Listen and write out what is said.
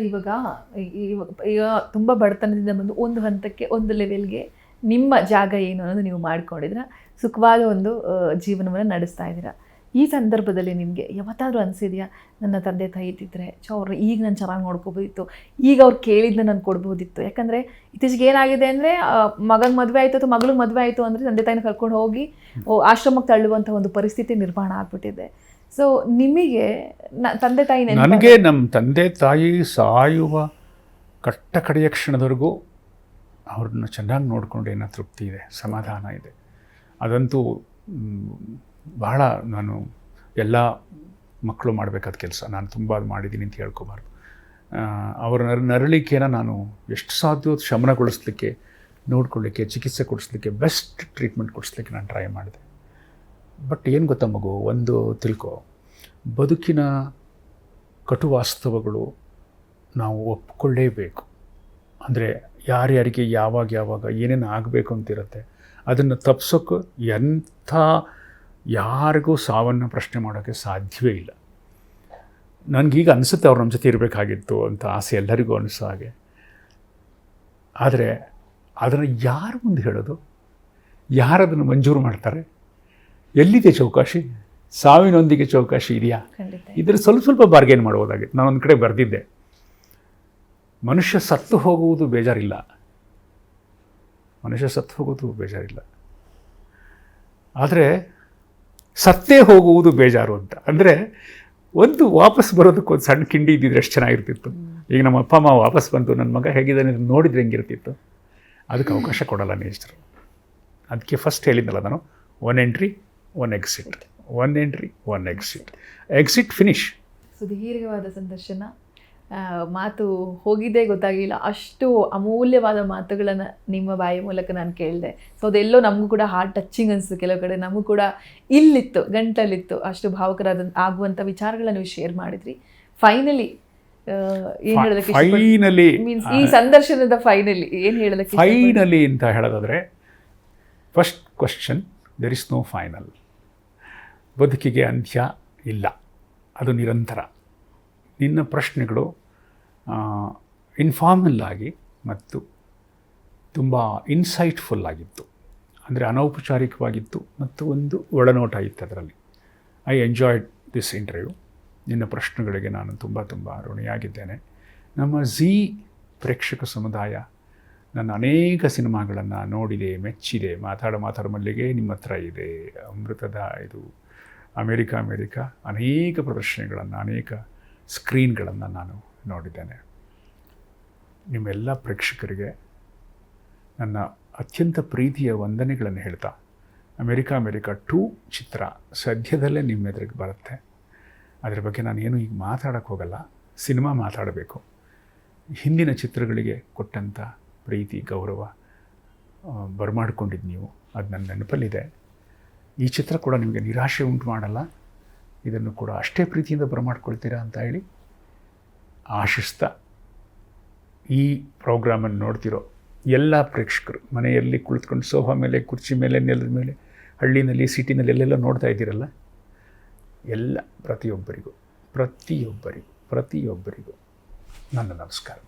ಇವಾಗ ಈಗ ತುಂಬ ಬಡತನದಿಂದ ಬಂದು ಒಂದು ಹಂತಕ್ಕೆ ಒಂದು ಲೆವೆಲ್ಗೆ ನಿಮ್ಮ ಜಾಗ ಏನು ಅನ್ನೋದು ನೀವು ಮಾಡ್ಕೊಂಡಿದ್ದೀರಾ, ಸುಖವಾದ ಒಂದು ಜೀವನವನ್ನು ನಡೆಸ್ತಾ ಇದ್ದೀರಾ. ಈ ಸಂದರ್ಭದಲ್ಲಿ ನಿಮಗೆ ಯಾವತ್ತಾದರೂ ಅನಿಸಿದೆಯಾ, ನನ್ನ ತಂದೆ ತಾಯಿ ಇದ್ದಿದ್ರೆ ಅವ್ರು ಈಗ ನಾನು ಚೆನ್ನಾಗಿ ನೋಡ್ಕೋಬೋದಿತ್ತು, ಈಗ ಅವ್ರು ಕೇಳಿದ್ನ ನಾನು ಕೊಡ್ಬೋದಿತ್ತು. ಯಾಕಂದರೆ ಇತ್ತೀಚೆಗೆ ಏನಾಗಿದೆ ಅಂದರೆ ಮಗನ ಮದುವೆ ಆಯಿತು ಅಥವಾ ಮಗಳಿಗೆ ಮದುವೆ ಆಯಿತು ಅಂದರೆ ತಂದೆ ತಾಯಿನ ಕರ್ಕೊಂಡು ಹೋಗಿ ಆಶ್ರಮಕ್ಕೆ ತಳ್ಳುವಂಥ ಒಂದು ಪರಿಸ್ಥಿತಿ ನಿರ್ಮಾಣ ಆಗಿಬಿಟ್ಟಿದೆ. ಸೊ ನಿಮಗೆ ತಂದೆ ತಾಯಿ ನನಗೆ ನಮ್ಮ ತಂದೆ ತಾಯಿ ಸಾಯುವ ಕಡೆಯ ಕ್ಷಣದವರೆಗೂ ಅವ್ರನ್ನ ಚೆನ್ನಾಗಿ ನೋಡಿಕೊಂಡು ಏನೋ ತೃಪ್ತಿ ಇದೆ, ಸಮಾಧಾನ ಇದೆ. ಅದಂತೂ ಬಹಳ ನಾನು ಎಲ್ಲ ಮಕ್ಕಳು ಮಾಡಬೇಕಾದ ಕೆಲಸ. ನಾನು ತುಂಬ ಅದು ಮಾಡಿದ್ದೀನಿ ಅಂತ ಹೇಳ್ಕೋಬಾರ್ದು. ಅವರ ನರಳಿಕೆನ ನಾನು ಎಷ್ಟು ಸಾಧ್ಯವೋ ಶಮನಗೊಳಿಸ್ಲಿಕ್ಕೆ, ನೋಡ್ಕೊಳ್ಳಿಕ್ಕೆ, ಚಿಕಿತ್ಸೆ ಕೊಡಿಸ್ಲಿಕ್ಕೆ, ಬೆಸ್ಟ್ ಟ್ರೀಟ್ಮೆಂಟ್ ಕೊಡಿಸ್ಲಿಕ್ಕೆ ನಾನು ಟ್ರೈ ಮಾಡಿದೆ. ಬಟ್ ಏನು ಗೊತ್ತಾ ಮಗು, ಒಂದು ತಿಳ್ಕೊ, ಬದುಕಿನ ಕಟು ವಾಸ್ತವಗಳು ನಾವು ಒಪ್ಕೊಳ್ಳೇಬೇಕು. ಅಂದರೆ ಯಾರ್ಯಾರಿಗೆ ಯಾವಾಗ ಏನೇನು ಆಗಬೇಕು ಅಂತಿರುತ್ತೆ, ಅದನ್ನು ತಪ್ಪಿಸೋಕ್ಕೆ ಯಾರಿಗೂ ಸಾವನ್ನು ಪ್ರಶ್ನೆ ಮಾಡೋಕ್ಕೆ ಸಾಧ್ಯವೇ ಇಲ್ಲ. ನನಗೀಗ ಅನಿಸುತ್ತೆ ಅವ್ರು ನಮ್ಮ ಜೊತೆ ಇರಬೇಕಾಗಿತ್ತು ಅಂತ ಆಸೆ ಎಲ್ಲರಿಗೂ ಅನಿಸೋ ಹಾಗೆ. ಆದರೆ ಅದನ್ನು ಯಾರು ಮುಂದೆ ಹೇಳೋದು, ಯಾರದನ್ನು ಮಂಜೂರು ಮಾಡ್ತಾರೆ? ಎಲ್ಲಿದೆ ಚೌಕಾಶಿ? ಸಾವಿನೊಂದಿಗೆ ಚೌಕಾಶಿ ಇದೆಯಾ? ಇದರ ಸ್ವಲ್ಪ ಬಾರ್ಗೇನ್ ಮಾಡ್ಬೋದಾಗಿತ್ತು. ನಾನೊಂದು ಕಡೆ ಬರೆದಿದ್ದೆ, ಮನುಷ್ಯ ಸತ್ತು ಹೋಗುವುದು ಬೇಜಾರಿಲ್ಲ, ಆದರೆ ಸತ್ತೇ ಹೋಗುವುದು ಬೇಜಾರು ಅಂತ. ಅಂದರೆ ಒಂದು ವಾಪಸ್ ಬರೋದಕ್ಕೊಂದು ಸಣ್ಣ ಕಿಂಡಿ ಇದ್ದಿದ್ರೆ ಎಷ್ಟು ಚೆನ್ನಾಗಿರ್ತಿತ್ತು. ಈಗ ನಮ್ಮ ಅಪ್ಪ ಅಮ್ಮ ವಾಪಸ್ ಬಂತು, ನನ್ನ ಮಗ ಹೇಗಿದ್ದಾನೆ ನೋಡಿದ್ರೆ ಹೆಂಗಿರ್ತಿತ್ತು. ಅದಕ್ಕೆ ಅವಕಾಶ ಕೊಡಲ್ಲ ನೇಚರ್. ಅದಕ್ಕೆ ಫಸ್ಟ್ ಹೇಳಿದ್ನಲ್ಲ ನಾನು, 1 entry 1 exit, 1 entry 1 exit, exit finish. ಸುದೀರ್ಘವಾದ ಸಂದರ್ಶನ, ಮಾತು ಹೋಗಿದ್ದೇ ಗೊತ್ತಾಗಿಲ್ಲ, ಅಷ್ಟು ಅಮೂಲ್ಯವಾದ ಮಾತುಗಳನ್ನು ನಿಮ್ಮ ಬಾಯಿ ಮೂಲಕ ನಾನು ಕೇಳಿದೆ. ಸೊ ಅದೆಲ್ಲೋ ನಮಗೂ ಕೂಡ ಹಾರ್ಟ್ ಟಚಿಂಗ್ ಅನಿಸ್ತು. ಕೆಲವು ಕಡೆ ನಮಗೂ ಕೂಡ ಇಲ್ಲಿತ್ತು, ಗಂಟಲಿತ್ತು, ಅಷ್ಟು ಭಾವುಕರಾದ ಆಗುವಂಥ ವಿಚಾರಗಳನ್ನ ನೀವು ಶೇರ್ ಮಾಡಿದ್ರಿ. ಫೈನಲಿ ಏನು ಹೇಳೋದಕ್ಕೆ, ಮೀನ್ಸ್ ಈ ಸಂದರ್ಶನದ ಫೈನಲಿ ಅಂತ ಹೇಳೋದಾದರೆ, first question, there is no final. ಬದುಕಿಗೆ ಅಂತ್ಯ ಇಲ್ಲ, ಅದು ನಿರಂತರ. ನಿನ್ನ ಪ್ರಶ್ನೆಗಳು ಇನ್ಫಾರ್ಮಲ್ ಆಗಿ ಮತ್ತು ತುಂಬ ಇನ್ಸೈಟ್ಫುಲ್ ಆಗಿತ್ತು. ಅಂದರೆ ಅನೌಪಚಾರಿಕವಾಗಿತ್ತು ಮತ್ತು ಒಂದು ಒಳನೋಟ ಇತ್ತು ಅದರಲ್ಲಿ. I enjoyed this interview. ನಿನ್ನ ಪ್ರಶ್ನೆಗಳಿಗೆ ನಾನು ತುಂಬ ಋಣಿಯಾಗಿದ್ದೇನೆ. ನಮ್ಮ ಝೀ ಪ್ರೇಕ್ಷಕ ಸಮುದಾಯ ನನ್ನ ಅನೇಕ ಸಿನಿಮಾಗಳನ್ನು ನೋಡಿದೆ, ಮೆಚ್ಚಿದೆ. ಮಾತಾಡೋ ಮಲ್ಲಿಗೆ ನಿಮ್ಮ ಹತ್ರ ಇದೆ, ಅಮೃತದ ಇದು ಅಮೇರಿಕಾ ಅನೇಕ ಪ್ರದರ್ಶನಗಳನ್ನು, ಅನೇಕ ಸ್ಕ್ರೀನ್ಗಳನ್ನು ನಾನು ನೋಡಿದ್ದೇನೆ. ನಿಮ್ಮೆಲ್ಲ ಪ್ರೇಕ್ಷಕರಿಗೆ ನನ್ನ ಅತ್ಯಂತ ಪ್ರೀತಿಯ ವಂದನೆಗಳನ್ನು ಹೇಳ್ತಾ, ಅಮೇರಿಕಾ 2 ಚಿತ್ರ ಸದ್ಯದಲ್ಲೇ ನಿಮ್ಮೆದುರಿಗೆ ಬರುತ್ತೆ. ಅದರ ಬಗ್ಗೆ ನಾನೇನು ಈಗ ಮಾತಾಡೋಕ್ಕೆ ಹೋಗಲ್ಲ, ಸಿನಿಮಾ ಮಾತಾಡಬೇಕು. ಹಿಂದಿನ ಚಿತ್ರಗಳಿಗೆ ಕೊಟ್ಟಂಥ ಪ್ರೀತಿ, ಗೌರವ ಬರಮಾಡ್ಕೊಂಡಿದ್ದು ನೀವು, ಅದು ನನ್ನ ನೆನಪಲ್ಲಿದೆ. ಈ ಚಿತ್ರ ಕೂಡ ನಿಮಗೆ ನಿರಾಶೆ ಉಂಟು ಮಾಡಲ್ಲ, ಇದನ್ನು ಕೂಡ ಅಷ್ಟೇ ಪ್ರೀತಿಯಿಂದ ಬರಮಾಡ್ಕೊಳ್ತೀರಾ ಅಂತ ಹೇಳಿ ಆಶಿಸ್ತಾ, ಈ ಪ್ರೋಗ್ರಾಮನ್ನು ನೋಡ್ತಿರೋ ಎಲ್ಲ ಪ್ರೇಕ್ಷಕರು, ಮನೆಯಲ್ಲಿ ಕುಳಿತುಕೊಂಡು ಸೋಫಾ ಮೇಲೆ, ಕುರ್ಚಿ ಮೇಲೆ, ನೆಲದ ಮೇಲೆ, ಹಳ್ಳಿನಲ್ಲಿ, ಸಿಟಿನಲ್ಲಿ ಎಲ್ಲೆಲ್ಲ ನೋಡ್ತಾ ಇದ್ದೀರಲ್ಲ, ಎಲ್ಲ ಪ್ರತಿಯೊಬ್ಬರಿಗೂ ನನ್ನ ನಮಸ್ಕಾರ.